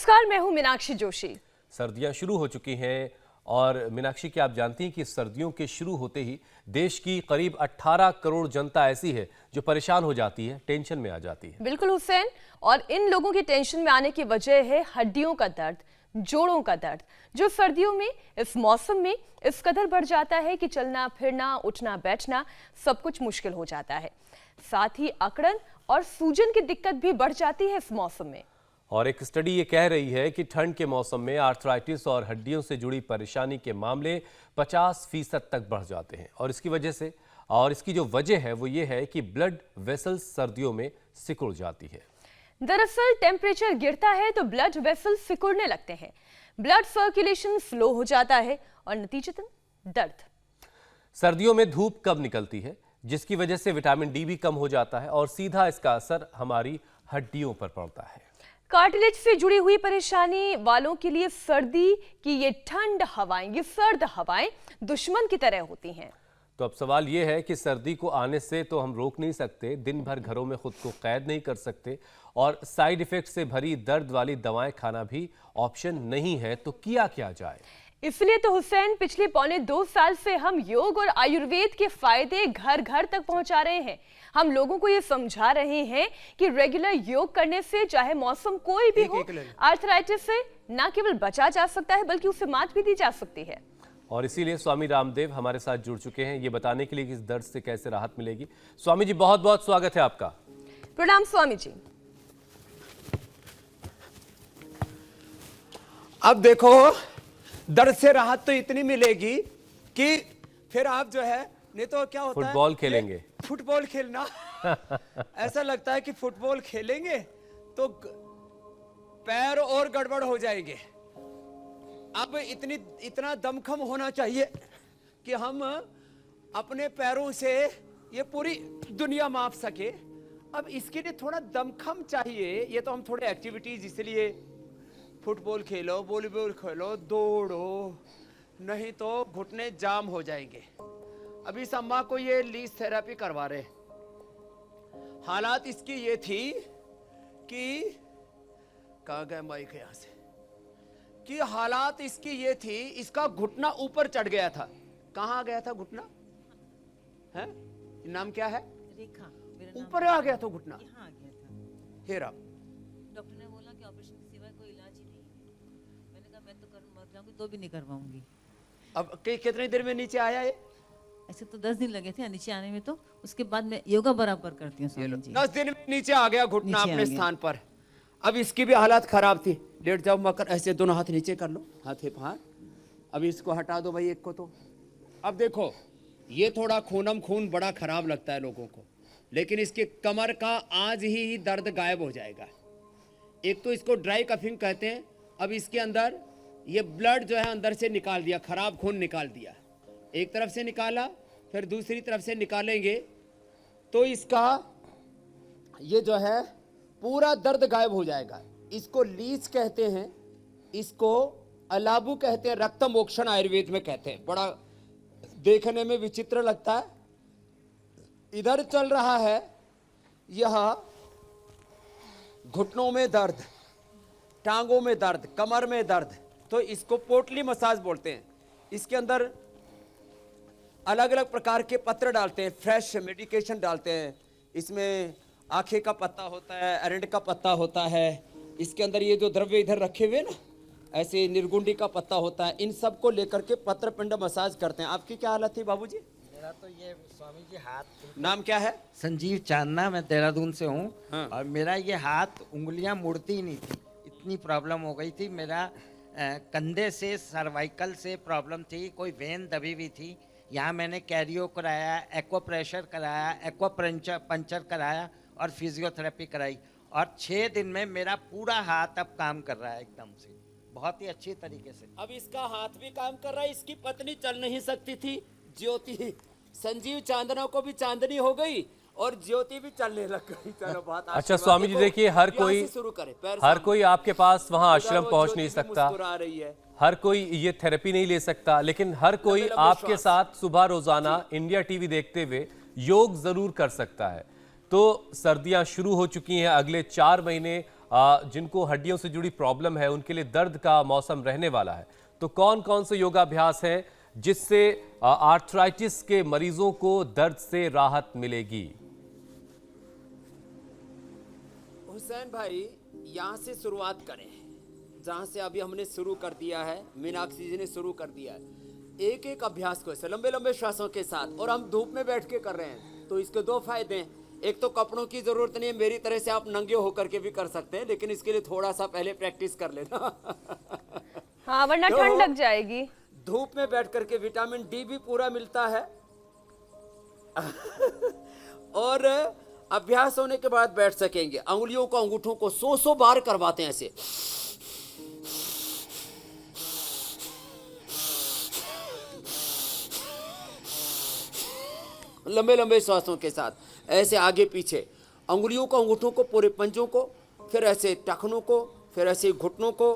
नमस्कार, मैं हूं मीनाक्षी जोशी। सर्दियां शुरू हो चुकी हैं और मीनाक्षी, क्या आप जानती हैं कि सर्दियों के शुरू होते ही देश की करीब 18 करोड़ जनता ऐसी है जो परेशान हो जाती है, टेंशन में आ जाती है। बिल्कुल हुसैन, और इन लोगों की टेंशन में आने की वजह है हड्डियों का दर्द, जोड़ों का दर्द, जो सर्दियों में इस मौसम में इस कदर बढ़ जाता है कि चलना फिरना, उठना बैठना सब कुछ मुश्किल हो जाता है। साथ ही अकड़न और सूजन की दिक्कत भी बढ़ जाती है इस मौसम में। और एक स्टडी ये कह रही है कि ठंड के मौसम में आर्थराइटिस और हड्डियों से जुड़ी परेशानी के मामले 50% तक बढ़ जाते हैं। और इसकी जो वजह है वो ये है कि ब्लड वेसल्स सर्दियों में सिकुड़ जाती है। दरअसल टेम्परेचर गिरता है तो ब्लड वेसल सिकुड़ने लगते हैं, ब्लड सर्कुलेशन स्लो हो जाता है और नतीजतन दर्द। सर्दियों में धूप कब निकलती है, जिसकी वजह से विटामिन डी भी कम हो जाता है और सीधा इसका असर हमारी हड्डियों पर पड़ता है। कार्टिलेज से जुड़ी हुई परेशानी वालों के लिए सर्दी की ये ठंड हवाएं, ये सर्द हवाएं दुश्मन की तरह होती हैं। तो अब सवाल ये है कि सर्दी को आने से तो हम रोक नहीं सकते, दिन भर घरों में खुद को कैद नहीं कर सकते और साइड इफेक्ट से भरी दर्द वाली दवाएं खाना भी ऑप्शन नहीं है, तो किया क्या जाए? इसलिए तो हुसैन, पिछले 1.25 साल से हम योग और आयुर्वेद के फायदे घर घर तक पहुंचा रहे हैं। हम लोगों को ये समझा रहे हैं कि रेगुलर योग करने से चाहे मौसम कोई भी हो, आर्थराइटिस से न केवल बचा जा सकता है बल्कि उसे मात भी दी जा सकती है। और इसीलिए स्वामी रामदेव हमारे साथ जुड़ चुके हैं ये बताने के लिए कि इस दर्द से कैसे राहत मिलेगी। स्वामी जी, बहुत बहुत स्वागत है आपका। प्रणाम स्वामी जी। अब देखो, दर्द से राहत तो इतनी मिलेगी कि फिर आप जो है, नहीं तो क्या होता है, फुटबॉल खेलेंगे। फुटबॉल खेलना ऐसा लगता है कि फुटबॉल खेलेंगे तो पैर और गड़बड़ हो जाएंगे। अब इतना दमखम होना चाहिए कि हम अपने पैरों से ये पूरी दुनिया माप सके। अब इसके लिए थोड़ा दमखम चाहिए। ये तो हम थोड़े एक्टिविटीज, इसलिए फुटबॉल खेलो, वॉलीबॉल खेलो, दौड़ो, नहीं तो घुटने जाम हो जाएंगे। अभी इस अम्मा को ये लीज थेरेपी करवा रहे। हालात इसकी ये थी कि कहाँ गए माइक यहां से, कि हालात इसकी ये थी, इसका घुटना ऊपर चढ़ गया था। कहाँ गया था घुटना? है नाम क्या है? रेखा। ऊपर आ गया था घुटना, यहाँ आ गया था। हेरा। डॉक्टर ने बोला कि ऑपरेशन के सिवाय कोई इलाज ही नहीं है। मैंने कहा मैं तो मर जाऊंगी तो भी नहीं करवाऊंगी। अब कितनी देर में नीचे आया ये? ऐसे तो 10 दिन लगे थे नीचे आने में। तो उसके बाद मैं योगा बराबर करती हूँ स्वामी जी। 10 दिन में नीचे आ गया घुटना अपने स्थान पर। अब इसकी भी हालत खराब थी। लेट जाओ मकर, ऐसे दोनों हाथ नीचे कर लो, हाथ हिप हाथ। अब इसको हटा दो भाई, एक को तो। अब देखो, ये थोड़ा खूनम खून बड़ा खराब लगता है लोगों को, लेकिन इसके कमर का आज ही दर्द गायब हो जाएगा। एक तो इसको ड्राई कफिंग कहते हैं। अब इसके अंदर ये ब्लड जो है अंदर से निकाल दिया, खराब खून निकाल दिया। एक तरफ से निकाला, फिर दूसरी तरफ से निकालेंगे तो इसका ये जो है पूरा दर्द गायब हो जाएगा। इसको लीच कहते हैं, इसको अलाबू कहते हैं, रक्त मोक्षण आयुर्वेद में कहते हैं। बड़ा देखने में विचित्र लगता है। इधर चल रहा है यह घुटनों में दर्द, टांगों में दर्द, कमर में दर्द, तो इसको पोटली मसाज बोलते हैं। इसके अंदर अलग अलग प्रकार के पत्र डालते हैं, फ्रेश मेडिकेशन डालते हैं। इसमें आखे का पत्ता होता है, अरंड का पत्ता होता है। इसके अंदर ये जो द्रव्य इधर रखे हुए ना, ऐसे निर्गुंडी का पत्ता होता है। इन सब को लेकर के पत्र पिंड मसाज करते हैं। आपकी क्या हालत थी बाबूजी? मेरा तो ये स्वामी जी हाथ। नाम क्या है? संजीव चांदना, मैं देहरादून से हूँ। हाँ। और मेरा ये हाथ उंगलियां मुड़ती ही नहीं थी, इतनी प्रॉब्लम हो गई थी। मेरा कंधे से सर्वाइकल से प्रॉब्लम थी, कोई वेन दबी हुई थी। यहाँ मैंने कैरियो कराया, एक्वा प्रेशर कराया, एक्वा पंचर कराया और फिजियोथेरेपी कराई। और 6 दिन में मेरा पूरा हाथ अब काम कर रहा है एकदम से, बहुत ही अच्छी तरीके से। अब इसका हाथ भी काम कर रहा है। इसकी पत्नी चल नहीं सकती थी, ज्योति। संजीव चांदना को भी चांदनी हो गई और ज्योति भी चलने लग गई। चलो बात। अच्छा स्वामी जी, देखिए हर कोई आपके पास वहां आश्रम पहुंच नहीं सकता, हर कोई ये थेरेपी नहीं ले सकता, लेकिन हर कोई आपके साथ सुबह रोजाना इंडिया टीवी देखते हुए योग जरूर कर सकता है। तो सर्दियां शुरू हो चुकी हैं, अगले 4 महीने जिनको हड्डियों से जुड़ी प्रॉब्लम है उनके लिए दर्द का मौसम रहने वाला है, तो कौन कौन से योगाभ्यास हैं जिससे आर्थराइटिस के मरीजों को दर्द से राहत मिलेगी? हुसैन भाई, यहाँ से शुरुआत करें जहाँ से अभी हमने शुरू कर दिया है, मीनाक्षी जी ने शुरू कर दिया है। एक एक अभ्यास को ऐसे लंबे लंबे श्वासों के साथ, और हम धूप में बैठ के कर रहे हैं, तो इसके दो फायदे हैं। एक तो कपड़ों की जरूरत नहीं है, मेरी तरह से आप नंगे होकर के भी कर सकते हैं, लेकिन इसके लिए थोड़ा सा पहले प्रैक्टिस कर लेना। हाँ, वरना तो ठंड लग जाएगी। धूप में बैठ करके विटामिन डी भी पूरा मिलता है। और अभ्यास होने के बाद बैठ सकेंगे। अंगुलियों को, अंगूठों को 100 बार करवाते हैं ऐसे। लंबे लंबे श्वासों के साथ ऐसे आगे पीछे, अंगुलियों को, अंगूठों को, पूरे पंजों को, फिर ऐसे टखनों को, फिर ऐसे घुटनों को,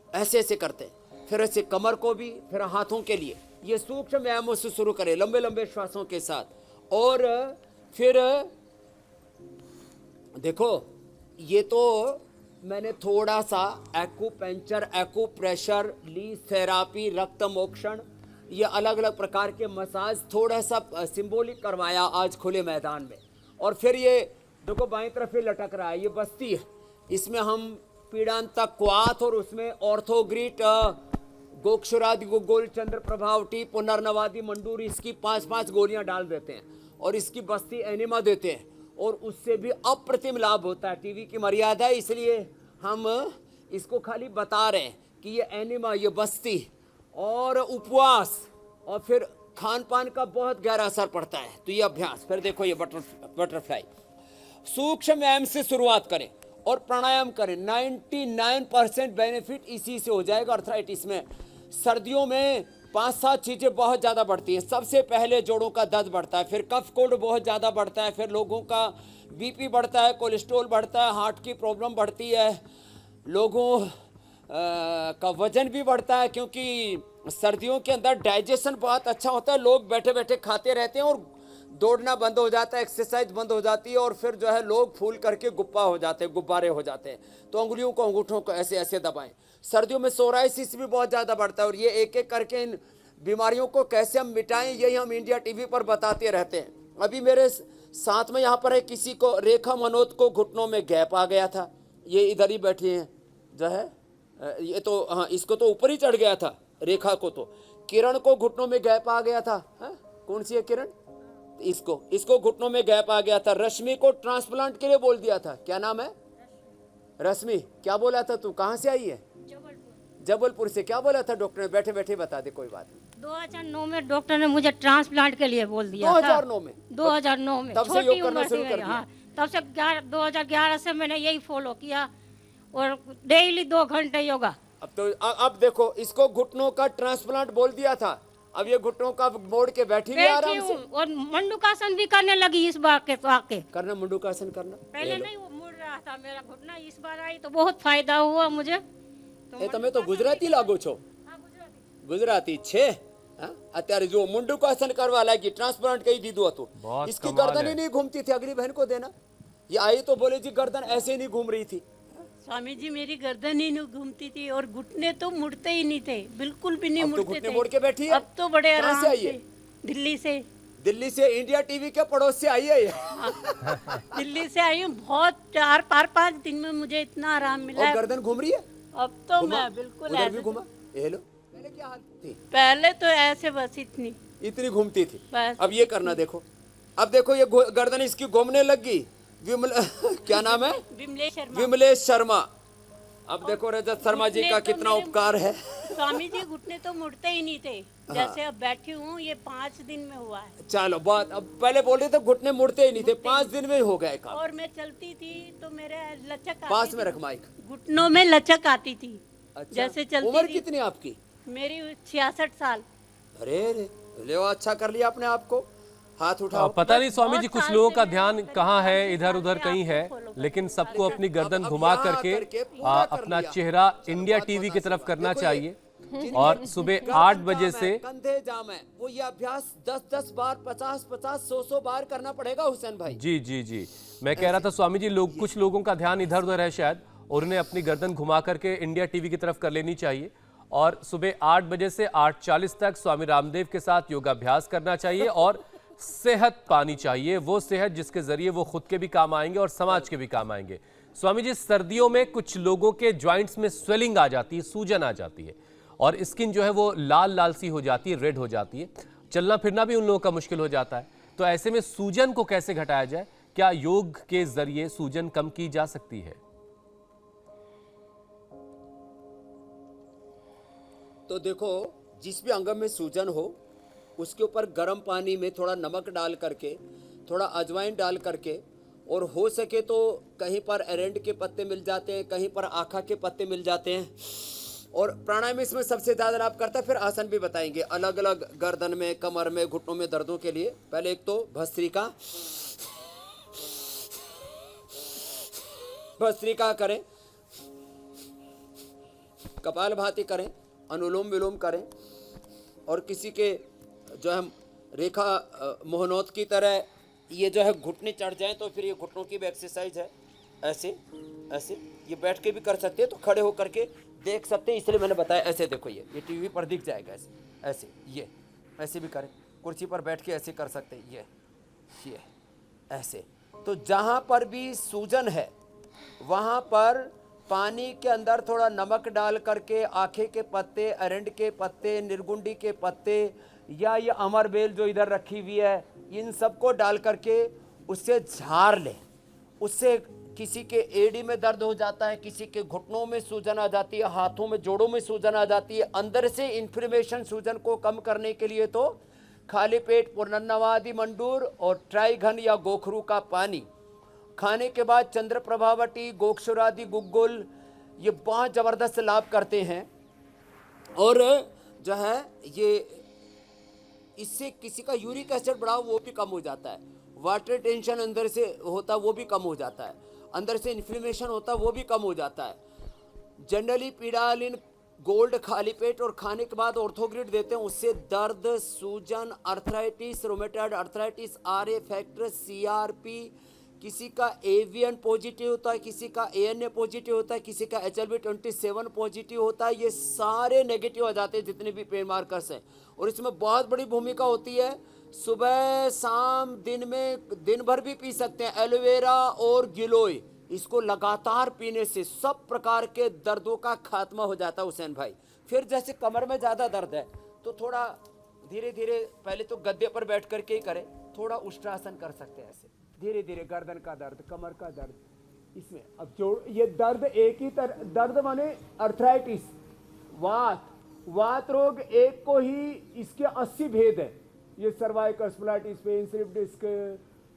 ऐसे ऐसे करते हैं, फिर ऐसे कमर को भी, फिर हाथों के लिए। ये सूक्ष्म व्यायामों से शुरू करें लंबे लंबे श्वासों के साथ। और फिर देखो, ये तो मैंने थोड़ा सा एक्यूपेंचर, एक्यूप्रेशर, लीज थेरापी, रक्त मोक्षण, ये अलग अलग प्रकार के मसाज थोड़ा सा सिंबॉलिक करवाया आज खुले मैदान में। और फिर ये देखो बाईं तरफ ये लटक रहा है, ये बस्ती है, इसमें हम पीड़ांतक क्वाथ और उसमें ऑर्थोग्रिट, गोक्षरादि गोल चंद्र प्रभावटी, पुनर्नवादी मंडूरी, इसकी 5-5 गोलियां डाल देते हैं और इसकी बस्ती एनिमा देते हैं, और उससे भी अप्रतिम लाभ होता है। टीवी की मर्यादा है, इसलिए हम इसको खाली बता रहे हैं कि ये एनिमा, ये बस्ती और उपवास और फिर खान पान का बहुत गहरा असर पड़ता है। तो ये अभ्यास, फिर देखो ये बटरफ्लाई, सूक्ष्म व्यायाम से शुरुआत करें और प्राणायाम करें। 99% बेनिफिट इसी से हो जाएगा। अर्थराइटिस में सर्दियों में 5-7 चीजें बहुत ज्यादा बढ़ती हैं। सबसे पहले जोड़ों का दर्द बढ़ता है, फिर कफ कोल्ड बहुत ज्यादा बढ़ता है, फिर लोगों का बीपी बढ़ता है, कोलेस्ट्रॉल बढ़ता है, हार्ट की प्रॉब्लम बढ़ती है, लोगों का वजन भी बढ़ता है, क्योंकि सर्दियों के अंदर डाइजेशन बहुत अच्छा होता है। लोग बैठे बैठे खाते रहते हैं और दौड़ना बंद हो जाता है, एक्सरसाइज बंद हो जाती है, और फिर जो है लोग फूल करके गुब्बा हो जाते हैं, गुब्बारे हो जाते हैं। तो अंगुलियों को, अंगूठों को ऐसे ऐसे दबाएं। सर्दियों में सोराइसिस भी बहुत ज़्यादा बढ़ता है, और ये एक एक करके इन बीमारियों को कैसे हम मिटाएं, यही हम इंडिया टीवी पर बताते रहते हैं। अभी मेरे साथ में यहाँ पर है, किसी को, रेखा मनोज को घुटनों में गैप आ गया था, ये इधर ही बैठी हैं जो है, ये तो हाँ, इसको तो ऊपर ही चढ़ गया था, रेखा को तो। किरण को घुटनों में गैप आ गया था, है? कौन सी है किरण? इसको घुटनों में गैप आ गया था। रश्मि को ट्रांसप्लांट के लिए बोल दिया था। क्या नाम है? रश्मि, क्या बोला था तू? कहाँ से आई है? जबलपुर से। क्या बोला था डॉक्टर ने? बैठे बैठे बता दे, कोई बात नहीं। 2009 में डॉक्टर ने मुझे ट्रांसप्लांट के लिए बोल दिया 2009 में? 2009 में तब से योग करना शुरू कर दिया? हाँ, तब से 2011 से मैंने यही फॉलो किया, और डेली 2 घंटे योगा। अब देखो, इसको घुटनों का ट्रांसप्लांट बोल दिया था, अब ये घुटनों का मोड़ के बैठी हुई आराम से, और मंडूकासन भी करने लगी इस बार के, तो आके करना मंडूकासन करना। पहले नहीं वो मुड़ रहा था मेरा घुटना, इस बार आई तो बहुत फायदा हुआ मुझे। તમે તો ગુજરાતી લાગો છો, ગુજરાતી છે। અત્યારે જો મુંડુકાसन કરવા લાગી, ટ્રાન્સપ્લાન્ટ કહી દીધું હતું, बहुत इसकी कमाल गर्दन ही है। नहीं घूमती थी। अगली बहन को देना। ये आई तो बोले जी गर्दन ऐसे ही नहीं घूम रही थी। स्वामी जी, मेरी गर्दन ही नहीं घूमती थी और घुटने तो मुड़ते ही नहीं थे, बिल्कुल भी नहीं अब तो मुड़ते घुटने थे। मोड़ के बैठी है। अब तो बड़े कहाँ आराम से आई से। है? दिल्ली से। दिल्ली से, इंडिया टीवी के पड़ोस से आई है ये। दिल्ली से आई हूँ। बहुत 4-5 दिन में मुझे इतना आराम मिला और है। गर्दन घूम रही है। अब तो घुमा? मैं बिल्कुल उधर भी ऐसे, घुमा। ये लो, पहले क्या हालत थी? पहले तो ऐसे बस इतनी घूमती थी। बस। अब ये करना देखो, अब देखो ये गर्दन इसकी घूमने लग गई। विमल क्या नाम है? विमलेश शर्मा। विमलेश शर्मा। अब देखो रजत शर्मा जी घुटने का तो कितना मेरे- उपकार है। स्वामी जी, घुटने तो मुड़ते ही नहीं थे। जैसे अब बैठी हूँ, ये 5 दिन में हुआ है। चलो बात, अब पहले बोल रहे थे घुटने मुड़ते ही नहीं थे, 5 दिन में ही हो गए काम। और मैं चलती थी तो मेरे लचक आती पास थी। में रख माइक। घुटनों में लचक आती थी। अच्छा। जैसे चलती उम्र थी। कितनी आपकी? मेरी 66 साल। अरे रे, ले अच्छा कर लिया आपने आपको। हाथ उठाओ। पता नहीं स्वामी जी, बहुत कुछ साल लोगों से का मैं ध्यान करीब कहाँ है, 5 इधर साल उधर से कहीं आपको है, follow कर लेकिन रही सबको अपनी गर्दन अब घुमा यहाँ करके करके पूरा कर अपना लिया। चेहरा चलो, इंडिया बात टीवी होना की तरफ सिवा। करना देखो ये चाहिए। जिनकी और सुबह गर्दन 8 बजे जाम से है, कंधे जाम है, वो ये अभ्यास 10-10 बार, 50-50, 100-100 बार करना पड़ेगा हुसैन भाई। जी जी जी, मैं कह रहा था स्वामी जी, लोग, कुछ लोगों का ध्यान इधर उधर है शायद, और उन्हें अपनी गर्दन घुमा करके इंडिया टीवी की तरफ कर लेनी चाहिए और सुबह 8 बजे से 8:40 तक स्वामी रामदेव के साथ योगाभ्यास करना चाहिए और सेहत पानी चाहिए, वो सेहत जिसके जरिए वो खुद के भी काम आएंगे और समाज के भी काम आएंगे। स्वामी जी, सर्दियों में कुछ लोगों के जॉइंट्स में स्वेलिंग आ जाती है, सूजन आ जाती है और स्किन जो है वो लाल लाल सी हो जाती है, रेड हो जाती है, चलना फिरना भी उन लोगों का मुश्किल हो जाता है। तो ऐसे में सूजन को कैसे घटाया जाए? क्या योग के जरिए सूजन कम की जा सकती है? तो देखो, जिस भी अंग में सूजन हो उसके ऊपर गर्म पानी में थोड़ा नमक डाल करके, थोड़ा अजवाइन डाल करके, और हो सके तो कहीं पर एरेंड के पत्ते मिल जाते हैं, कहीं पर आखा के पत्ते मिल जाते हैं। और प्राणायाम इसमें सबसे ज़्यादा लाभ करता है। फिर आसन भी बताएंगे अलग अलग, गर्दन में, कमर में, घुटनों में दर्दों के लिए। पहले एक तो भस्त्रिका करें, कपालभाति करें, अनुलोम विलोम करें, और किसी के जो है रेखा मोहनोत की तरह ये जो है घुटने चढ़ जाएं तो फिर ये घुटनों की भी एक्सरसाइज है। ऐसे ऐसे ये बैठ के भी कर सकते हैं, तो खड़े होकर के देख सकते हैं, इसलिए मैंने बताया। ऐसे देखो, ये टीवी पर दिख जाएगा। ऐसे ऐसे ये ऐसे भी करें, कुर्सी पर बैठ के ऐसे कर सकते हैं, ये ऐसे। तो जहाँ पर भी सूजन है वहाँ पर पानी के अंदर थोड़ा नमक डाल करके आखे के पत्ते, अरंड के पत्ते, निर्गुंडी के पत्ते, या ये अमर बेल जो इधर रखी हुई है, इन सबको डाल करके उससे झाड़ लें। उससे किसी के एड़ी में दर्द हो जाता है, किसी के घुटनों में सूजन आ जाती है, हाथों में, जोड़ों में सूजन आ जाती है। अंदर से इन्फ्लेमेशन, सूजन को कम करने के लिए तो खाली पेट पुनर्नवादि मंडूर और ट्राइघन या गोखरू का पानी खाने के बाद चंद्र प्रभावटी, गोक्षुरादि, गुग्गुल, ये बहुत ज़बरदस्त लाभ करते हैं। और जो है ये इससे किसी का यूरिक एसिड बढ़ा वो भी कम हो जाता है, वाटर टेंशन अंदर से होता वो भी कम हो जाता है, अंदर से इन्फ्लेमेशन होता वो भी कम हो जाता है। जनरली पीडालिन गोल्ड खाली पेट और खाने के बाद ऑर्थोग्रिड देते हैं, उससे दर्द, सूजन, arthritis, rheumatoid arthritis, RA factor, CRP, किसी का एवियन पॉजिटिव होता है, किसी का एएनए पॉजिटिव होता है, किसी का HLV27 पॉजिटिव होता है, ये सारे नेगेटिव आ जाते हैं जितने भी पेन मार्कर्स हैं। और इसमें बहुत बड़ी भूमिका होती है, सुबह शाम दिन में दिन भर भी पी सकते हैं एलोवेरा और गिलोय। इसको लगातार पीने से सब प्रकार के दर्दों का खात्मा हो जाता है हुसैन भाई। फिर जैसे कमर में ज़्यादा दर्द है तो थोड़ा धीरे धीरे, पहले तो गद्दे पर बैठ करके ही करें, थोड़ा उष्ट्रासन कर सकते हैं ऐसे धीरे धीरे। गर्दन का दर्द, कमर का दर्द, इसमें अब जोड़, ये दर्द एक ही तरह दर्द माने अर्थराइटिस, वात रोग एक को ही, इसके 80 भेद है। ये सर्वाइकल स्प्लाइटिस, पेन, स्लिप डिस्क,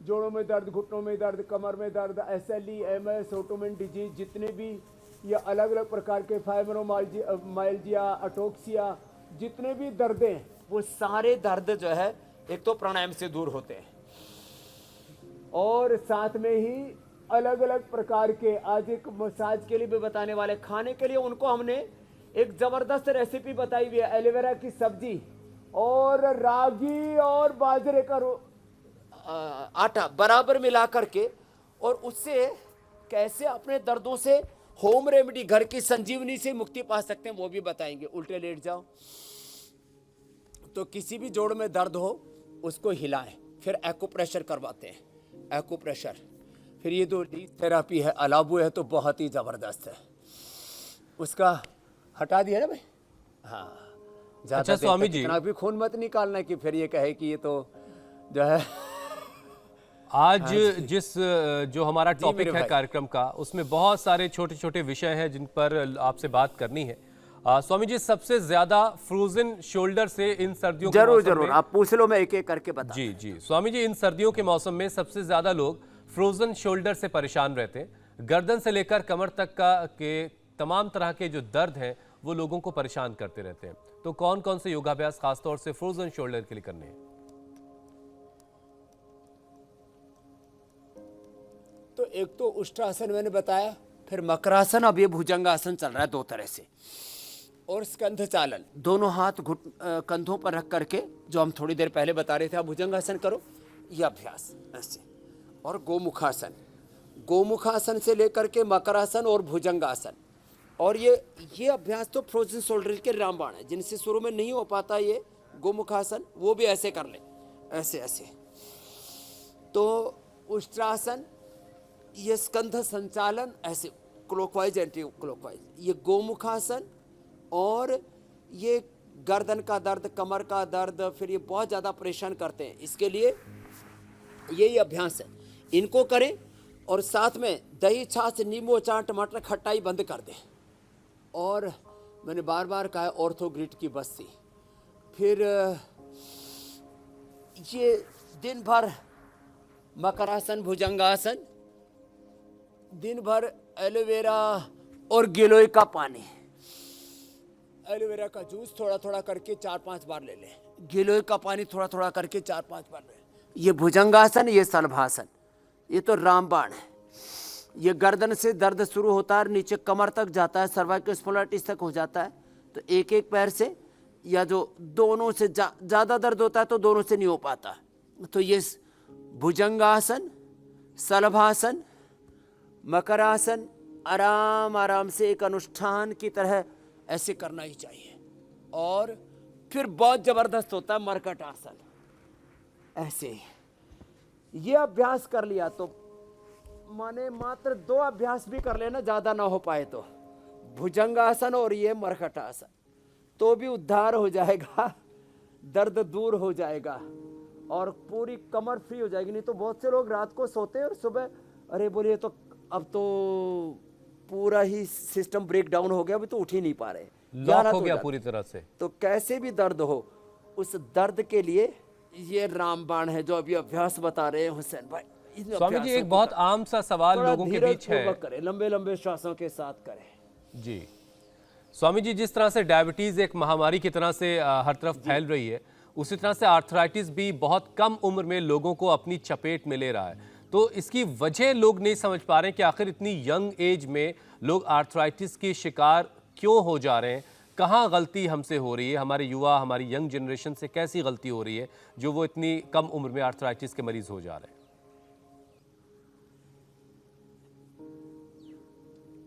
जोड़ों में दर्द, घुटनों में दर्द, कमर में दर्द, SLE, MS, ऑटोइम्यून डिजीज, जितने भी ये अलग अलग प्रकार के फाइब्रोमाइल्जिया, अटोक्सिया, जितने भी दर्द हैं वो सारे दर्द जो है एक तो प्राणायाम से दूर होते हैं। और साथ में ही अलग अलग प्रकार के, आज एक मसाज के लिए भी बताने वाले, खाने के लिए उनको हमने एक जबरदस्त रेसिपी बताई हुई है, एलोवेरा की सब्जी और रागी और बाजरे का आटा बराबर मिला करके, और उससे कैसे अपने दर्दों से होम रेमेडी, घर की संजीवनी से मुक्ति पा सकते हैं, वो भी बताएंगे। उल्टे लेट जाओ तो किसी भी जोड़ में दर्द हो उसको हिलाएं, फिर एक्यूप्रेशर करवाते हैं, एक्यूप्रेशर। फिर ये जो थेरापी है, अलाबू है, तो बहुत ही ज़बरदस्त है। उसका हटा दिया ना भाई, हाँ। अच्छा स्वामी जी, इतना भी खून मत निकालना कि फिर ये कहे कि ये तो जो है। आज जिस जो हमारा टॉपिक है कार्यक्रम का, उसमें बहुत सारे छोटे छोटे विषय हैं जिन पर आपसे बात करनी है। स्वामी जी, सबसे ज्यादा फ्रोजन शोल्डर से इन सर्दियों के मौसम जरूर में, आप पूछ लो, मैं एक एक करके बता। जी जी स्वामी जी, इन सर्दियों के मौसम में सबसे ज्यादा लोग फ्रोजन शोल्डर से परेशान रहते हैं। गर्दन से लेकर कमर तक के तमाम तरह के जो दर्द हैं वो लोगों को परेशान करते रहते हैं। तो कौन कौन से योगाभ्यास खासतौर से फ्रोजन शोल्डर के लिए करने हैं? तो एक तो उष्ट्रासन मैंने बताया, फिर मकरासन, अब ये भुजंगासन चल रहा है 2 तरह से, और स्कंध चालन, दोनों हाथ कंधों पर रख करके, जो हम थोड़ी देर पहले बता रहे थे, आप भुजंगासन करो, ये अभ्यास ऐसे, और गोमुखासन। गोमुखासन से लेकर के मकरासन और भुजंगासन। और ये अभ्यास तो फ्रोजन शोल्डर के रामबाण है, जिनसे शुरू में नहीं हो पाता ये गोमुखासन, वो भी ऐसे कर ले, ऐसे ऐसे। तो उष्ट्रासन, ये स्कंध संचालन, ऐसे क्लॉकवाइज एंटी क्लॉकवाइज। ये गोमुखासन, और ये गर्दन का दर्द, कमर का दर्द, फिर ये बहुत ज़्यादा परेशान करते हैं, इसके लिए यही अभ्यास है। इनको करें और साथ में दही, छाछ, नींबू, अचार, टमाटर, खट्टाई बंद कर दें। और मैंने बार बार कहा है ऑर्थोग्रिड की बस्ती। फिर ये दिन भर मकरासन, भुजंगासन, दिन भर एलोवेरा और गिलोय का पानी, एलोवेरा का जूस थोड़ा थोड़ा करके 4-5 बार ले लें, गिलोय का पानी थोड़ा थोड़ा करके 4-5 बार ले लें। ये भुजंगासन, ये शलभासन, ये तो रामबाण है। ये गर्दन से दर्द शुरू होता है, नीचे कमर तक जाता है, सर्वाइकल स्पॉन्डिलाइटिस तक हो जाता है। तो एक एक पैर से, या जो दोनों से ज़्यादा दर्द होता है तो दोनों से नहीं हो पाता, तो ये भुजंगासन, शलभासन, मकरासन आराम आराम से एक अनुष्ठान की तरह ऐसे करना ही चाहिए। और फिर बहुत ज़बरदस्त होता है मरकट आसन, ऐसे। ये अभ्यास कर लिया तो माने मात्र 2 अभ्यास भी कर लेना, ज़्यादा ना हो पाए तो, भुजंगासन और ये मरकट आसन, तो भी उद्धार हो जाएगा, दर्द दूर हो जाएगा और पूरी कमर फ्री हो जाएगी। नहीं तो बहुत से लोग रात को सोते हैं और सुबह अरे बोलिए तो अब तो पूरा ही सिस्टम ब्रेक डाउन हो गया, अभी तो उठ ही नहीं पा रहे, लॉक हो गया पूरी तरह से। तो कैसे भी दर्द हो, उस दर्द के लिए ये रामबाण है जो अभी अभ्यास बता रहे हैं हुसैन भाई। स्वामी जी, एक बहुत आम सा सवाल लोगों के बीच है, करें, लंबे लंबे श्वासों के साथ करें। जी स्वामी जी, जिस तरह से डायबिटीज एक महामारी की तरह से हर तरफ फैल रही है, उसी तरह से आर्थराइटिस भी बहुत कम उम्र में लोगों को अपनी चपेट में ले रहा है। तो इसकी वजह लोग नहीं समझ पा रहे हैं कि आखिर इतनी यंग एज में लोग आर्थराइटिस के शिकार क्यों हो जा रहे हैं, कहाँ गलती हमसे हो रही है, हमारे युवा, हमारी यंग जनरेशन से कैसी गलती हो रही है जो वो इतनी कम उम्र में आर्थराइटिस के मरीज हो जा रहे हैं।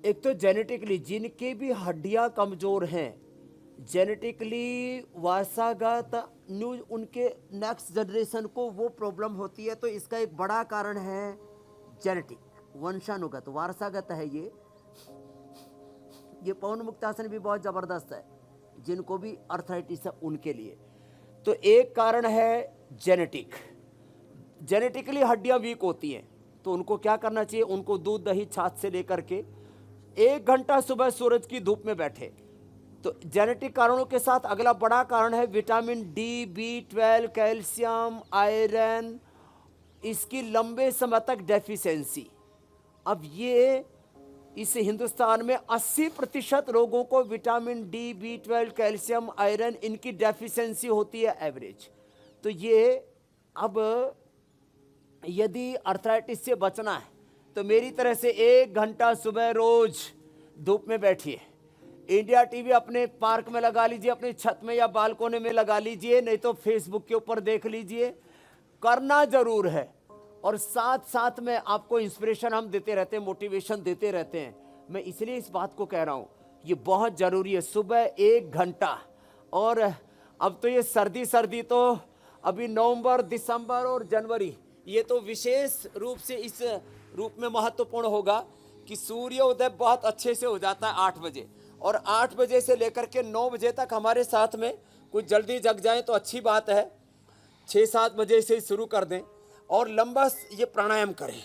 एक तो जेनेटिकली, जिनके भी हड्डियां कमजोर हैं, जेनेटिकली वारसागत न्यू उनके नेक्स्ट जनरेशन को वो प्रॉब्लम होती है। तो इसका एक बड़ा कारण है जेनेटिक, वंशानुगत, वारसागत है ये पवन मुक्तासन भी बहुत ज़बरदस्त है, जिनको भी अर्थराइटिस है उनके लिए। तो एक कारण है जेनेटिक, जेनेटिकली हड्डियां वीक होती हैं, तो उनको क्या करना चाहिए, उनको दूध, दही, छाछ से लेकर के 1 घंटा सुबह सूरज की धूप में बैठे। तो जेनेटिक कारणों के साथ अगला बड़ा कारण है vitamin D, B12, calcium, iron, इसकी लंबे समय तक डेफिशिएंसी। अब ये इस हिंदुस्तान में 80% लोगों को vitamin D, B12, calcium, iron, इनकी डेफिशिएंसी होती है एवरेज। तो ये अब यदि अर्थराइटिस से बचना है तो मेरी तरह से 1 घंटा सुबह रोज धूप में बैठिए। इंडिया टीवी अपने पार्क में लगा लीजिए, अपनी छत में या बालकोनी में लगा लीजिए, नहीं तो फेसबुक के ऊपर देख लीजिए, करना जरूर है। और साथ साथ में आपको इंस्पिरेशन हम देते रहते हैं, मोटिवेशन देते रहते हैं। मैं इसलिए इस बात को कह रहा हूँ, ये बहुत ज़रूरी है, सुबह 1 घंटा। और अब तो ये सर्दी तो अभी नवंबर, दिसंबर और जनवरी, ये तो विशेष रूप से इस रूप में महत्वपूर्ण होगा कि सूर्योदय बहुत अच्छे से हो जाता है 8 बजे, और 8 बजे से लेकर के 9 बजे तक हमारे साथ में कुछ जल्दी जग जाएं तो अच्छी बात है, 6-7 बजे से शुरू कर दें और लंबा ये प्राणायाम करें।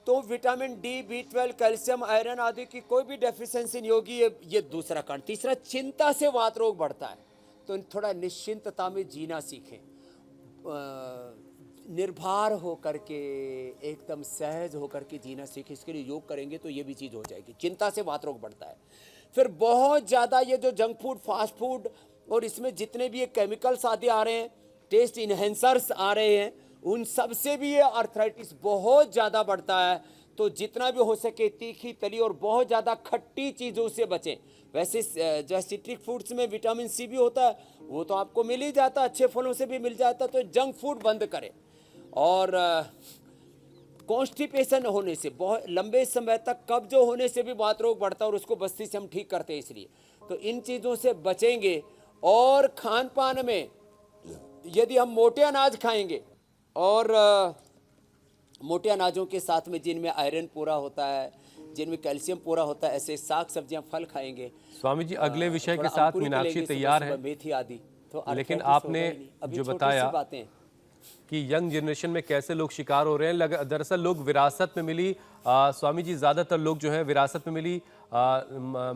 तो vitamin D, B12, calcium, iron आदि की कोई भी डेफिशिएंसी नहीं होगी। ये दूसरा कारण। तीसरा, चिंता से वात रोग बढ़ता है, तो थोड़ा निश्चिंतता में जीना सीखें, निर्भर होकर के, एकदम सहज होकर के जीना सीखें। इसके लिए योग करेंगे तो ये भी चीज़ हो जाएगी। चिंता से वात रोग बढ़ता है। फिर बहुत ज़्यादा ये जो जंक फूड, फास्ट फूड और इसमें जितने भी ये केमिकल्स आदि आ रहे हैं, टेस्ट इन्हेंसर्स आ रहे हैं, उन सब से भी ये आर्थराइटिस बहुत ज़्यादा बढ़ता है। तो जितना भी हो सके तीखी, तली और बहुत ज़्यादा खट्टी चीज़ों से बचें। वैसे जो सिट्रिक फूड्स में विटामिन सी भी होता है, वो तो आपको मिल ही जाता है, अच्छे फलों से भी मिल जाता है। तो जंक फूड बंद करें। और कॉन्स्टिपेशन होने से, बहुत लंबे समय तक कब्ज होने से भी बात रोग बढ़ता है और उसको बस्ती से हम ठीक करते हैं। इसलिए तो इन चीज़ों से बचेंगे। और खान पान में यदि हम मोटे अनाज खाएंगे और मोटे अनाजों के साथ में जिनमें आयरन पूरा होता है, जिनमें कैल्शियम पूरा होता है, ऐसे साग सब्जियां फल खाएंगे। स्वामी जी, अगले विषय के थोड़ा साथ अंकुरित मीनाक्षी लेंगे, तैयार सुबह है, सुबह मेथी आदि। तो लेकिन arthritis आपने होगा ही नहीं। अभी जो छोटी सी बताया बातें हैं। कि यंग जनरेशन में कैसे लोग शिकार हो रहे हैं। दरअसल लोग विरासत में मिली, स्वामी जी, ज़्यादातर लोग जो है विरासत में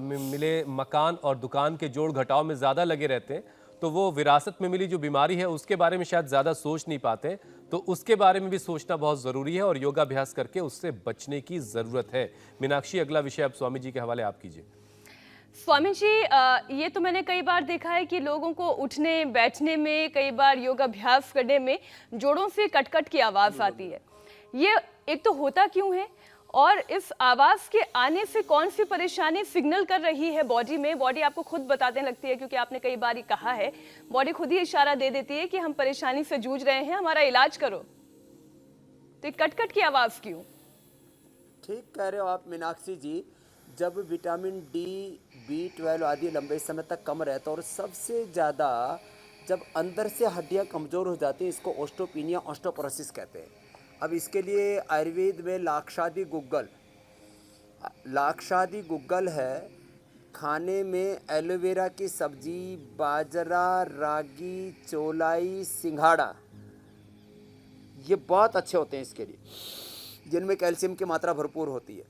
मिले मकान और दुकान के जोड़ घटाव में ज़्यादा लगे रहते हैं। तो वो विरासत में मिली जो बीमारी है उसके बारे में शायद ज़्यादा सोच नहीं पाते, तो उसके बारे में भी सोचना बहुत ज़रूरी है और योगाभ्यास करके उससे बचने की ज़रूरत है। मीनाक्षी, अगला विषय अब स्वामी जी के हवाले आप कीजिए। स्वामी जी, ये तो मैंने कई बार देखा है कि लोगों को उठने बैठने में, कई बार योगाभ्यास करने में जोड़ों से कट-कट की आवाज़ आती है। ये एक तो होता क्यों है, और इस आवाज़ के आने से कौन सी परेशानी सिग्नल कर रही है बॉडी में? बॉडी आपको खुद बताने लगती है, क्योंकि आपने कई बार ही कहा है, बॉडी खुद ही इशारा दे देती है कि हम परेशानी से जूझ रहे हैं, हमारा इलाज करो। तो ये कट-कट की आवाज़ क्यों? ठीक कह रहे हो आप मीनाक्षी जी। जब विटामिन डी, B12 आदि लंबे समय तक कम रहता है और सबसे ज़्यादा जब अंदर से हड्डियां कमज़ोर हो जाती हैं, इसको ओस्टोपिनिया, ऑस्टोपोरोसिस कहते हैं। अब इसके लिए आयुर्वेद में लाक्षादी गुग्गल है। खाने में एलोवेरा की सब्जी, बाजरा, रागी, चौलाई, सिंघाड़ा, ये बहुत अच्छे होते हैं इसके लिए, जिनमें कैल्शियम की मात्रा भरपूर होती है।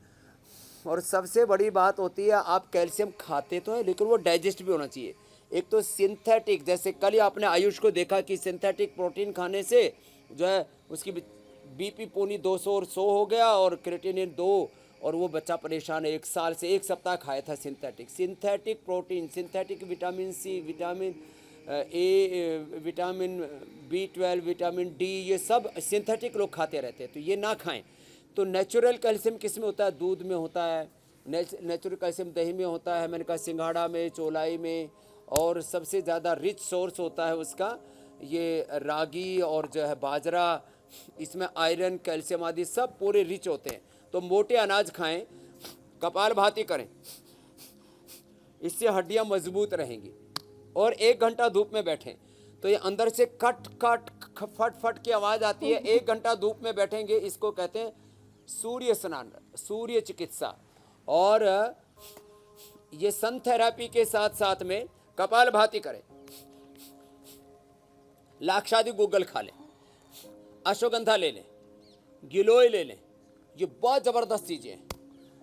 और सबसे बड़ी बात होती है, आप कैल्शियम खाते तो हैं लेकिन वो डाइजेस्ट भी होना चाहिए। एक तो सिंथेटिक, जैसे कल ही आपने आयुष को देखा कि सिंथेटिक प्रोटीन खाने से जो है उसकी बीपी पौनी 200 और 100 हो गया और क्रिएटिनिन 2, और वो बच्चा परेशान है। 1 साल से 1 सप्ताह खाया था synthetic protein, synthetic vitamin C, vitamin A, vitamin B12, vitamin D, ये सब सिंथेटिक लोग खाते रहते हैं, तो ये ना खाएं। तो नेचुरल कैल्शियम किस में होता है? दूध में होता है। नेचुरल कैल्शियम दही में होता है, मैंने कहा सिंघाड़ा में, चौलाई में, और सबसे ज़्यादा रिच सोर्स होता है उसका ये रागी और जो है बाजरा। इसमें आयरन, कैल्शियम आदि सब पूरे रिच होते हैं। तो मोटे अनाज खाएं, कपालभाति करें, इससे हड्डियां मजबूत रहेंगी। और 1 घंटा धूप में बैठें तो ये अंदर से कट कट फट फट की आवाज़ आती है। 1 घंटा धूप में बैठेंगे, इसको कहते हैं सूर्य स्नान, सूर्य चिकित्सा। और ये सन थेरेपी के साथ साथ में कपालभाति करें, लाक्षादी गुग्गल खा लें, अश्वगंधा ले लें, गिलोय ले लें, ये बहुत जबरदस्त चीजें हैं।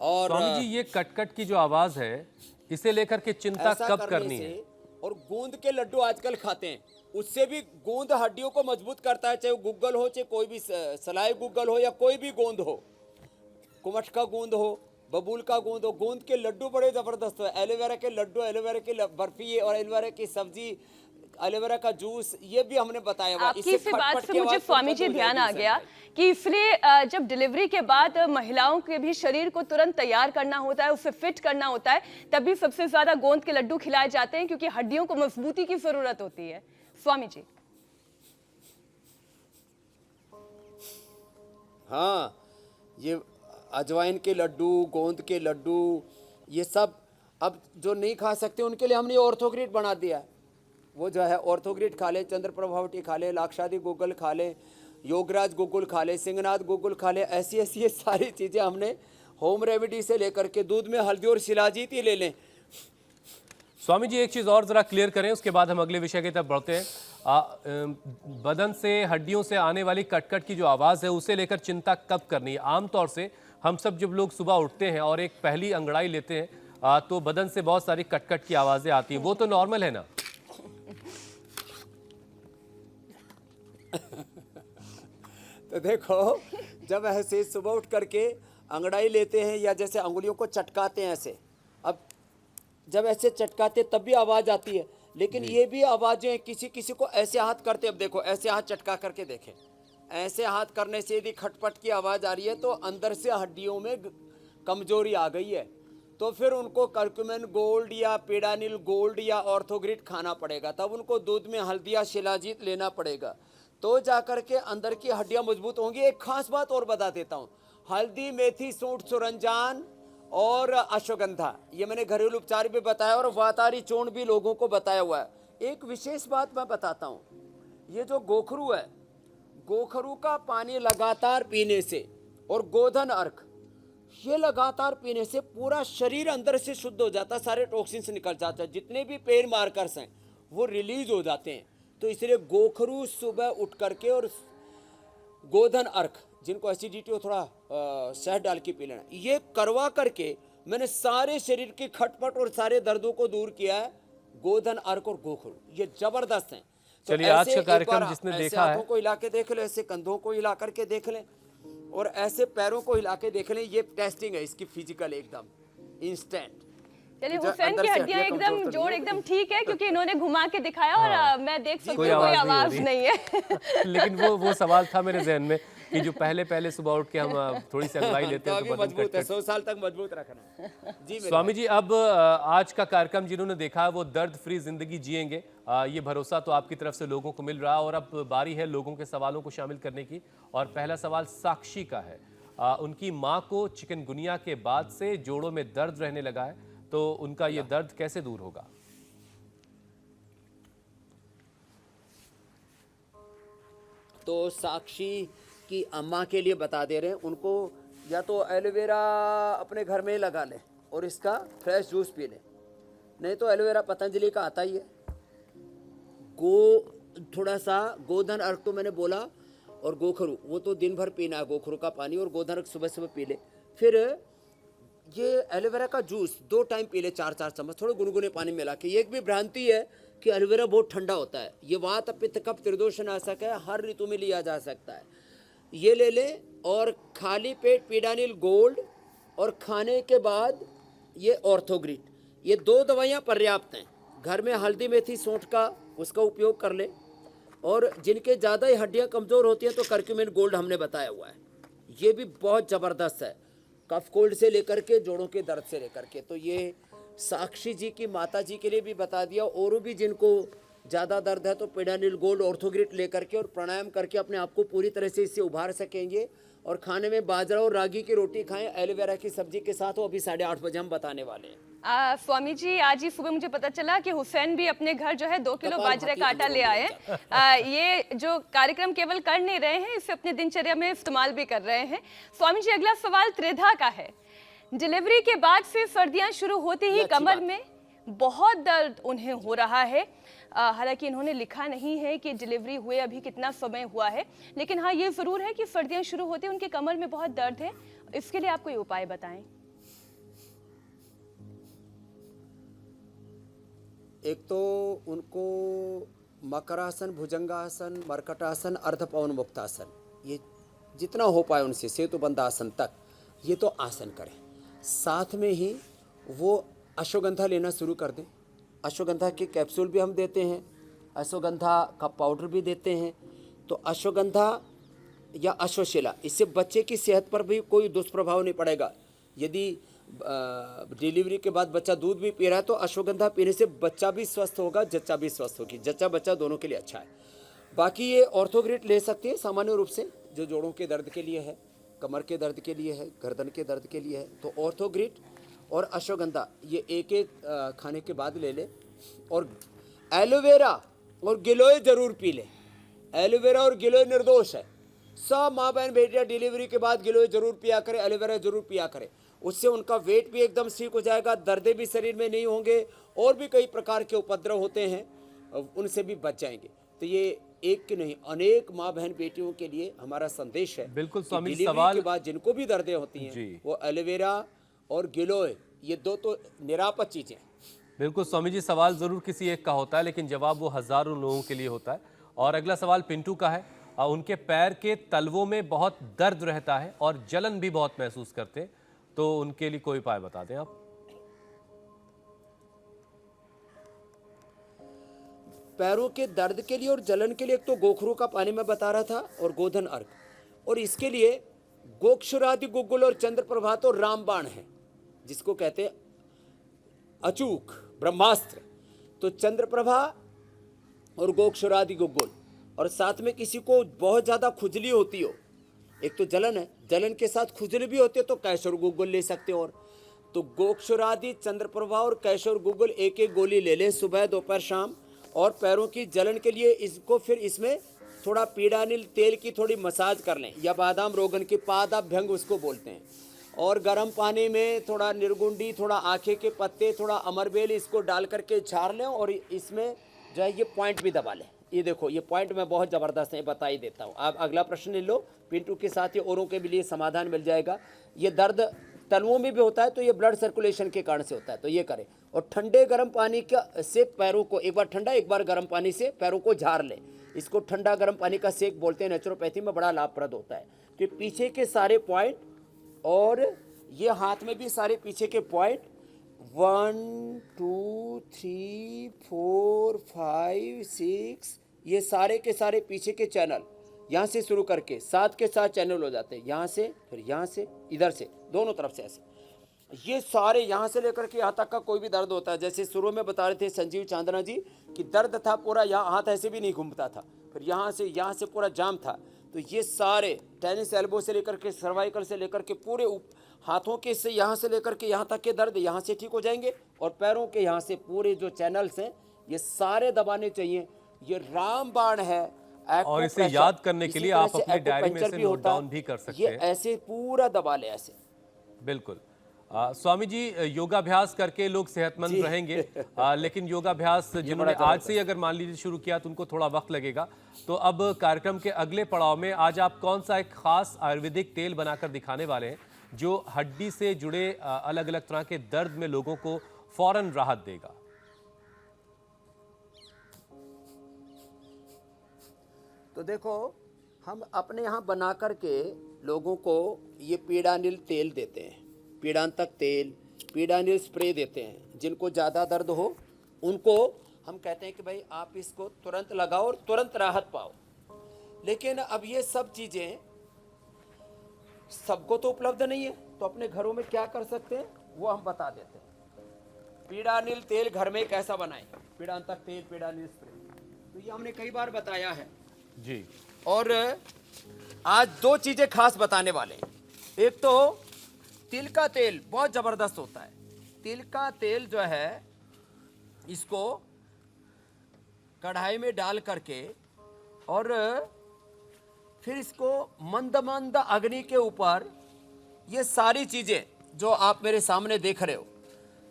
और स्वामी जी, ये कट-कट की जो आवाज है, इसे लेकर के चिंता ऐसा कब करने करनी से, है? और गोंद के लड्डू आजकल खाते हैं, उससे भी गोंद हड्डियों को मजबूत करता है। चाहे वो गुग्गल हो, चाहे कोई भी सलाई गुग्गल हो, या कोई भी गोंद हो, कुमठ का गोंद हो, बबूल का गोंद हो, गोंद के लड्डू बड़े जबरदस्त है। एलोवेरा के लड्डू, एलोवेरा की बर्फी और एलोवेरा की सब्जी, एलोवेरा का जूस, ये भी हमने बताया हुआ। आपकी इस बात से मुझे स्वामी जी ध्यान आ गया कि इसलिए जब डिलीवरी के बाद महिलाओं के भी शरीर को तुरंत तैयार करना होता है, उसे फिट करना होता है, तभी सबसे ज्यादा गोंद के लड्डू खिलाए जाते हैं, क्योंकि हड्डियों को मजबूती की जरूरत होती है। स्वामी जी, हाँ, ये अजवाइन के लड्डू, गोंद के लड्डू, ये सब अब जो नहीं खा सकते उनके लिए हमने ऑर्थोग्रिड बना दिया है। वो जो है ऑर्थोग्रिड खा ले, चंद्र प्रभावटी खा ले, लाक्षादी गुग्गल खा ले, योगराज गुग्गल खा ले, सिंहनाथ गुग्गल खा ले, ऐसी ऐसी ये सारी चीज़ें हमने होम रेमेडी से लेकर के दूध में हल्दी और शिलाजीत ही ले लें। स्वामी जी, एक चीज़ और ज़रा क्लियर करें, उसके बाद हम अगले विषय की तरफ बढ़ते हैं। बदन से, हड्डियों से आने वाली कटकट की जो आवाज़ है, उसे लेकर चिंता कब करनी है? आमतौर से हम सब जब लोग सुबह उठते हैं और एक पहली अंगड़ाई लेते हैं, तो बदन से बहुत सारी कटकट की आवाज़ें आती हैं, वो तो नॉर्मल है ना? तो देखो, जब ऐसे सुबह उठ करके अंगड़ाई लेते हैं या जैसे अंगुलियों को चटकाते हैं ऐसे, अब जब ऐसे चटकाते तब भी आवाज़ आती है, लेकिन ये भी आवाज़ें किसी किसी को ऐसे हाथ करते, अब देखो ऐसे हाथ चटका करके देखें, ऐसे हाथ करने से यदि खटपट की आवाज़ आ रही है तो अंदर से हड्डियों में कमजोरी आ गई है। तो फिर उनको कर्क्यूमिन गोल्ड या पेडानिल गोल्ड या ऑर्थोग्रिड खाना पड़ेगा, तब उनको दूध में हल्दी या शिलाजीत लेना पड़ेगा। तो जाकर के अंदर की हड्डियां मजबूत होंगी। एक खास बात और बता देता हूं, हल्दी, मेथी, सूंठ, सुरंजान और अश्वगंधा, ये मैंने घरेलू उपचार भी बताया और वातारी चूर्ण भी लोगों को बताया हुआ है। एक विशेष बात मैं बताता हूं, ये जो गोखरू है, गोखरू का पानी लगातार पीने से और गोधन अर्क ये लगातार पीने से पूरा शरीर अंदर से शुद्ध हो जाता है, सारे टॉक्सिन्स निकल जाते हैं, जितने भी पेन मार्कर्स हैं वो रिलीज हो जाते हैं। तो इसलिए गोखरू सुबह उठ करके और गोधन अर्क, जिनको एसिडिटी हो थोड़ा शहद डाल के पी लेना, ये करवा करके मैंने सारे शरीर की खटपट और सारे दर्दों को दूर किया है। गोधन अर्क और गोखरू ये जबरदस्त हैं। तो चलिए, आज ऐसे का एक कार्यक्रम बार जिसने ऐसे देखा है, हाथों को हिला के देख ले, ऐसे कंधों को हिला करके देख लें और ऐसे पैरों को हिला के देख लें। ये टेस्टिंग है इसकी फिजिकल, एकदम इंस्टेंट। चलिए, जो हुसैन अंदर की से हड्डियां हड्डियां एकदम कमजोर तो जोड़ नहीं एकदम होती। ठीक है, क्योंकि इन्होंने घुमा के दिखाया और मैं देख सकती हूँ कोई कोई आवाज आवाज नहीं नहीं है। लेकिन वो सवाल था मेरे जहन में कि जो पहले सुबह उठ के हम थोड़ी सी अंगड़ाई लेते हैं तो बदन मजबूत है, कट 100 साल तक मजबूत रखना है। जी मेरे स्वामी जी, अब आज का कार्यक्रम जिन्होंने देखा है वो दर्द फ्री जिंदगी जिएंगे, ये भरोसा तो आपकी तरफ से लोगों को मिल रहा है। और अब बारी है लोगों के सवालों को शामिल करने की। और पहला सवाल साक्षी का है। उनकी माँ को चिकनगुनिया के बाद से जोड़ों में दर्द रहने लगा है, तो उनका ये दर्द कैसे दूर होगा? तो साक्षी की अम्मा के लिए बता दे रहे हैं, उनको या तो एलोवेरा अपने घर में ही लगा लें और इसका फ्रेश जूस पी लें, नहीं तो एलोवेरा पतंजलि का आता ही है। थोड़ा सा गोधन अर्क तो मैंने बोला, और गोखरू वो तो दिन भर पीना है, गोखरू का पानी, और गोधन अर्क सुबह सुबह पी ले। फिर ये एलोवेरा का जूस 2 टाइम पी ले, 4-4 चम्मच, थोड़े गुनगुने पानी मिला के। ये एक भी भ्रांति है कि एलोवेरा बहुत ठंडा होता है, ये वात, पित्त, कफ, त्रिदोष नाशक है, हर ऋतु में लिया जा सकता है। ये ले लें और खाली पेट पीडानिल गोल्ड और खाने के बाद ये ऑर्थोग्रिट, ये 2 दवाइयाँ पर्याप्त हैं। घर में हल्दी, मेथी, सूंठ का उसका उपयोग कर ले, और जिनके ज़्यादा ही हड्डियाँ कमज़ोर होती हैं तो करक्यूमिन गोल्ड हमने बताया हुआ है, ये भी बहुत ज़बरदस्त है, कफ कोल्ड से लेकर के जोड़ों के दर्द से लेकर के। तो ये साक्षी जी की माता जी के लिए भी बता दिया, और भी जिनको ज़्यादा दर्द है तो पेडानिल गोल्ड, ऑर्थोग्रिट लेकर के और प्राणायाम करके अपने आप को पूरी तरह से इससे उभार सकेंगे। और खाने में बाजरा और रागी की रोटी खाएं एलोवेरा की सब्जी के साथ, वो अभी 8:30 बजे हम बताने वाले हैं। स्वामी जी, आज ही सुबह मुझे पता चला कि हुसैन भी अपने घर जो है 2 किलो कपाल बाजरे भाती का आटा ले आए। ये जो कार्यक्रम केवल कर नहीं रहे हैं, इसे अपनी दिनचर्या में इस्तेमाल भी कर रहे हैं। स्वामी जी, अगला सवाल त्रिधा का है। डिलीवरी के बाद से सर्दियां शुरू होते ही कमर में बहुत दर्द उन्हें हो रहा है। हालांकि इन्होंने लिखा नहीं है कि डिलीवरी हुए अभी कितना समय हुआ है, लेकिन हाँ ये ज़रूर है कि सर्दियां शुरू होते उनके कमर में बहुत दर्द है। इसके लिए आप कोई उपाय बताएं। एक तो उनको मकरासन, भुजंगासन, मरकटासन, अर्धपवन मुक्तासन, ये जितना हो पाए उनसे सेतुबंध आसन तक ये तो आसन करें। साथ में ही वो अश्वगंधा लेना शुरू कर दें। अश्वगंधा के कैप्सूल भी हम देते हैं, अश्वगंधा का पाउडर भी देते हैं। तो अश्वगंधा या अश्वशिला, इससे बच्चे की सेहत पर भी कोई दुष्प्रभाव नहीं पड़ेगा। यदि डिलीवरी के बाद बच्चा दूध भी पी रहा है तो अश्वगंधा पीने से बच्चा भी स्वस्थ होगा, जच्चा भी स्वस्थ होगी, जच्चा बच्चा दोनों के लिए अच्छा है। बाकी ये ऑर्थोग्रिट ले सकते हैं सामान्य रूप से, जो जोड़ों के दर्द के लिए है, कमर के दर्द के लिए है, गर्दन के दर्द के लिए है। तो ऑर्थोग्रिट और अश्वगंधा ये एक खाने के बाद ले ले। और एलोवेरा और गिलोय जरूर पी ले। एलोवेरा और गिलोय निर्दोष है। सब माँ बहन बेटियाँ डिलीवरी के बाद गिलोय जरूर पिया करें, एलोवेरा जरूर पिया करें। उससे उनका वेट भी एकदम ठीक हो जाएगा, दर्दे भी शरीर में नहीं होंगे, और भी कई प्रकार के उपद्रव होते हैं उनसे भी बच जाएंगे। तो ये एक की नहीं, अनेक माँ बहन बेटियों के लिए हमारा संदेश है। बिल्कुल स्वामी, डिलीवरी सवाल के बाद जिनको भी दर्दें होती हैं वो एलोवेरा और गिलोय, ये 2 तो निरापद चीजें। बिल्कुल स्वामी जी, सवाल जरूर किसी एक का होता है लेकिन जवाब वो हजारों लोगों के लिए होता है। और अगला सवाल पिंटू का है। उनके पैर के तलवों में बहुत दर्द रहता है और जलन भी बहुत महसूस करते हैं, तो उनके लिए कोई उपाय बता दें आप। पैरों के दर्द के लिए और जलन के लिए एक तो गोखरू का पानी मैं बता रहा था और गोधन अर्क, और इसके लिए गोक्षुरादि गुग्गुल और चंद्र प्रभात और रामबाण है, जिसको कहते हैं अचूक ब्रह्मास्त्र। तो चंद्र प्रभा और गोक्षुरादि गुग्गुल और साथ में किसी को बहुत ज़्यादा खुजली होती हो, एक तो जलन है, जलन के साथ खुजली भी होती है, तो कैशोर गुग्गुल ले सकते हो। और तो गोक्षुरादि, चंद्रप्रभा और कैशोर गुग्गुल एक एक गोली ले लें सुबह दोपहर शाम। और पैरों की जलन के लिए इसको फिर इसमें थोड़ा पीड़ानिल तेल की थोड़ी मसाज कर लें, या बादाम रोगन की पादाभ्यंग उसको बोलते हैं। और गर्म पानी में थोड़ा निर्गुंडी, थोड़ा आखे के पत्ते, थोड़ा अमरबेल इसको डाल करके झाड़ लें, और इसमें जो है ये पॉइंट भी दबा लें। ये देखो ये पॉइंट में बहुत ज़बरदस्त है, बता ही देता हूँ। आप अगला प्रश्न ले लो, पिंटू के साथ ये औरों के भी लिए समाधान मिल जाएगा। ये दर्द तलुओं में भी होता है, तो ये ब्लड सर्कुलेशन के कारण से होता है, तो ये करें। और ठंडे गर्म पानी का से पैरों को, एक बार ठंडा एक बार गर्म पानी से पैरों को झाड़ लें। इसको ठंडा गर्म पानी का सेक बोलते हैं, नेचुरोपैथी में बड़ा लाभप्रद होता है। तो पीछे के सारे पॉइंट और ये हाथ में भी सारे पीछे के पॉइंट 1 2 3 4 5 6, ये सारे के सारे पीछे के चैनल यहाँ से शुरू करके 7 के 7 चैनल हो जाते हैं। यहाँ से, फिर यहाँ से, इधर से, दोनों तरफ से ऐसे, ये सारे यहाँ से लेकर के यहाँ तक का कोई भी दर्द होता है। जैसे शुरू में बता रहे थे संजीव चांदना जी कि दर्द था पूरा, यहाँ हाथ ऐसे भी नहीं घूमता था, फिर यहाँ से पूरा जाम था। तो ये सारे टेनिस एल्बो से लेकर के सर्वाइकल से लेकर के पूरे हाथों के से यहाँ से लेकर के यहाँ तक के दर्द यहाँ से ठीक हो जाएंगे। और पैरों के यहाँ से पूरे जो चैनल्स हैं ये सारे दबाने चाहिए। ये रामबाण है। और इसे याद करने के लिए आप अपने डायरी में इसे नोट डाउन भी कर सकते हैं। ये ऐसे पूरा दबा ले ऐसे। बिल्कुल। स्वामी जी, योगाभ्यास करके लोग सेहतमंद रहेंगे, लेकिन योगाभ्यास जिन्होंने आज से ही अगर मान लीजिए शुरू किया तो उनको थोड़ा वक्त लगेगा। तो अब कार्यक्रम के अगले पड़ाव में आज आप कौन सा एक खास आयुर्वेदिक तेल बनाकर दिखाने वाले हैं जो हड्डी से जुड़े अलग अलग तरह के दर्द में लोगों को फौरन राहत देगा? तो देखो, हम अपने यहाँ बना करके लोगों को ये पीड़ानिल तेल देते हैं, पीड़ांतक तेल, पीड़ानिल स्प्रे देते हैं। जिनको ज़्यादा दर्द हो उनको हम कहते हैं कि भाई आप इसको तुरंत लगाओ और तुरंत राहत पाओ। लेकिन अब ये सब चीज़ें सबको तो उपलब्ध नहीं है, तो अपने घरों में क्या कर सकते हैं वो हम बता देते हैं। पीड़ानिल तेल घर में कैसा बनाएं, पीड़ांतक तेल, पीड़ानिल स्प्रे, तो ये हमने कई बार बताया है जी। और आज 2 चीजें खास बताने वाले हैं। एक तो तिल का तेल बहुत जबरदस्त होता है। तिल का तेल जो है इसको कढ़ाई में डाल करके और फिर इसको मंद मंद अग्नि के ऊपर, ये सारी चीजें जो आप मेरे सामने देख रहे हो,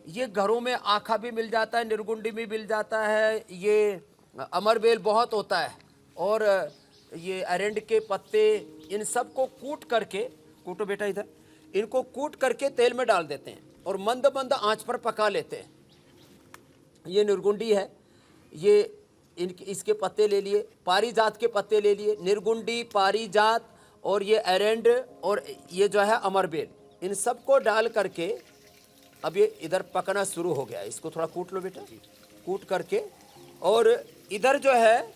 ये घरों में आखा भी मिल जाता है, निर्गुंडी भी मिल जाता है, ये अमरबेल बहुत होता है, और ये अरेंड के पत्ते, इन सब को कूट करके, कूटो बेटा इधर, इनको कूट करके तेल में डाल देते हैं और मंद मंद आंच पर पका लेते हैं। ये निर्गुंडी है, ये इसके पत्ते ले लिए, पारिजात के पत्ते ले लिए, निर्गुंडी, पारिजात और ये एरेंड और ये जो है अमरबेल, इन सब को डाल करके अब ये इधर पकना शुरू हो गया। इसको थोड़ा कूट लो बेटा, कूट करके, और इधर जो है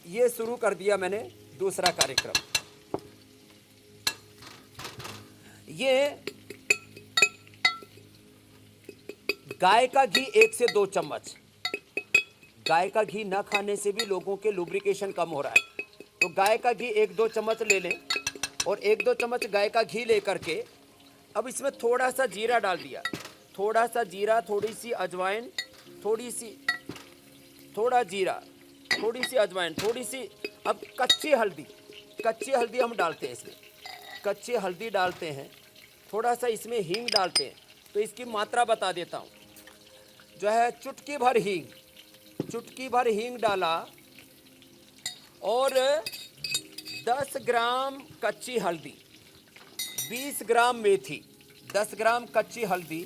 ये शुरू कर दिया मैंने दूसरा कार्यक्रम। ये गाय का घी 1 से 2 चम्मच, गाय का घी न खाने से भी लोगों के लुब्रिकेशन कम हो रहा है, तो गाय का घी 1-2 चम्मच ले लें। और 1-2 चम्मच गाय का घी लेकर के अब इसमें थोड़ा सा जीरा डाल दिया, थोड़ा सा जीरा, थोड़ी सी अजवाइन, थोड़ा जीरा, थोड़ी सी अजवाइन, थोड़ी सी अब कच्ची हल्दी हम डालते हैं इसमें, कच्ची हल्दी डालते हैं, थोड़ा सा इसमें हींग डालते हैं। तो इसकी मात्रा बता देता हूँ, जो है चुटकी भर हींग डाला, और 10 ग्राम कच्ची हल्दी, 20 ग्राम मेथी, 10 ग्राम कच्ची हल्दी,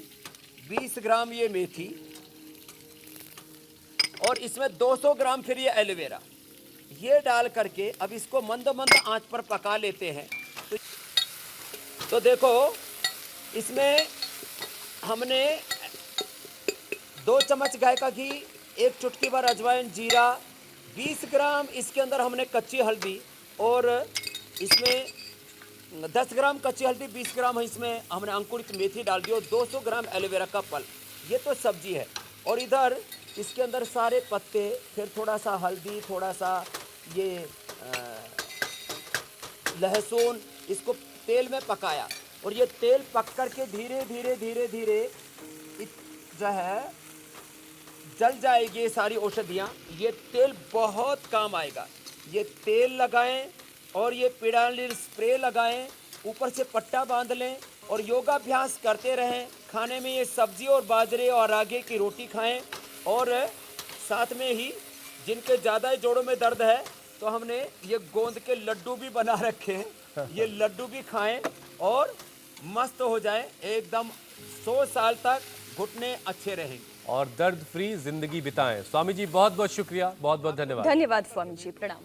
20 ग्राम ये मेथी, और इसमें 200 ग्राम फिर ये एलोवेरा, ये डाल करके अब इसको मंद मंद आंच पर पका लेते हैं। तो देखो, इसमें हमने 2 चम्मच गाय का घी, 1 चुटकी भर अजवाइन, जीरा, 20 ग्राम इसके अंदर हमने कच्ची हल्दी, और इसमें 10 ग्राम कच्ची हल्दी, 20 ग्राम इसमें हमने अंकुरित मेथी डाल दी, और 200 ग्राम एलोवेरा का पल्प। ये तो सब्जी है। और इधर इसके अंदर सारे पत्ते, फिर थोड़ा सा हल्दी, थोड़ा सा ये लहसुन, इसको तेल में पकाया और ये तेल पक कर के धीरे धीरे धीरे धीरे जो है जल जाएगी ये सारी औषधियाँ। ये तेल बहुत काम आएगा। ये तेल लगाएं और ये पीड़ालिल स्प्रे लगाएं, ऊपर से पट्टा बांध लें और योगाभ्यास करते रहें। खाने में ये सब्जी और बाजरे और रागे की रोटी खाएं और साथ में ही जिनके ज़्यादा जोड़ों में दर्द है तो हमने ये गोंद के लड्डू भी बना रखे हैं, ये लड्डू भी खाएं और मस्त हो जाएं एकदम। 100 साल तक घुटने अच्छे रहेंगे और दर्द फ्री जिंदगी बिताएं। स्वामी जी बहुत बहुत शुक्रिया, बहुत बहुत धन्यवाद। धन्यवाद स्वामी जी, प्रणाम।